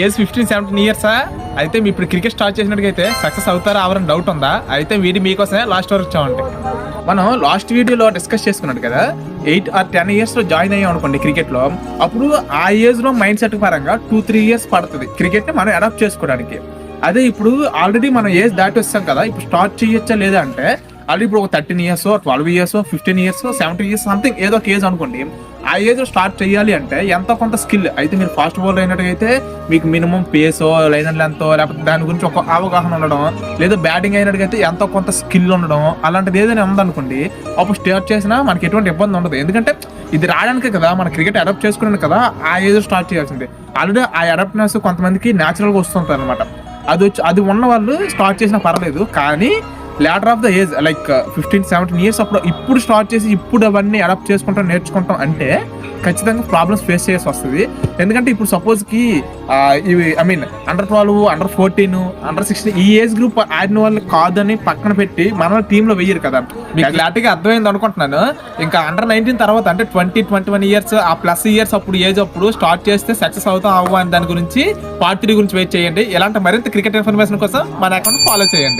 Age 15-17 ఇయర్సా అయితే మీ ఇప్పుడు cricket start చేసినట్టుగైతే success అవుతారా అవరని డౌట్ ఉందా? అయితే వీడియో మీకోసమే లాస్ట్ వరకు వచ్చామండి. మనం లాస్ట్ వీడియోలో డిస్కస్ చేసుకున్నట్టు కదా 8 or 10 ఇయర్స్ లో జాయిన్ అయ్యాం అనుకోండి క్రికెట్ లో, అప్పుడు ఆ ఏజ్ లో మైండ్ సెట్ పరంగా 2-3 ఇయర్స్ పడుతుంది క్రికెట్ ని మనం అడాప్ట్ చేసుకోవడానికి. అదే ఇప్పుడు ఆల్రెడీ మనం ఏజ్ దాటి వస్తాం కదా, ఇప్పుడు స్టార్ట్ చేయొచ్చా లేదా అంటే ఆల్రెడీ ఇప్పుడు ఒక 13 years 12 years 15 years 17 years something ఏదో ఒక ఏజ్ అనుకోండి. ఆ ఏజ్ స్టార్ట్ చేయాలి అంటే ఎంతో కొంత స్కిల్ అయితే మీరు ఫాస్ట్ బౌలర్ అయినట్టుగైతే మీకు మినిమం పేసో లైనర్ లెంతో లేకపోతే దాని గురించి ఒక అవగాహన ఉండడం, లేదా బ్యాటింగ్ అయినట్టుగైతే ఎంతో కొంత స్కిల్ ఉండడం అలాంటిది ఏదైనా ఉందనుకోండి, అప్పుడు స్టార్ట్ చేసినా మనకి ఎటువంటి ఇబ్బంది ఉండదు. ఎందుకంటే ఇది రావడానికే కదా మన క్రికెట్ అడాప్ట్ చేసుకున్నాను కదా ఆ ఏజ్ స్టార్ట్ చేయాల్సింది. ఆల్రెడీ ఆ అడాప్ట్నెస్ కొంతమందికి న్యాచురల్గా వస్తుంటారు అనమాట. అది ఉన్న వాళ్ళు స్టార్ట్ చేసినా పర్లేదు, కానీ later of the age like 15-17 years అప్పుడు ఇప్పుడు స్టార్ట్ చేసి ఇప్పుడు అవన్నీ అడాప్ట్ చేసుకుంటాం నేర్చుకుంటాం అంటే ఖచ్చితంగా ప్రాబ్లమ్స్ ఫేస్ చేసి వస్తుంది. ఎందుకంటే ఇప్పుడు సపోజ్కి ఇవి అండర్ 12 అండర్ 14 అండర్ 16 ఈ ఏజ్ గ్రూప్ ఆడిన వాళ్ళు కాదని పక్కన పెట్టి మన టీంలో వెయ్యరు కదా. మీకు క్లారిటీగా అర్థమైంది అనుకుంటున్నాను. ఇంకా అండర్ 19 తర్వాత అంటే 20-21 ఇయర్స్ ఆ ప్లస్ ఇయర్స్ అప్పుడు ఏజ్ అప్పుడు స్టార్ట్ చేస్తే సక్సెస్ అవుతాం అవ్వ అని దాని గురించి పార్ట్ 3 గురించి వెయిట్ చేయండి. ఇలాంటి మరింత క్రికెట్ ఇన్ఫర్మేషన్ కోసం మన అకౌంట్ ఫాలో చేయండి.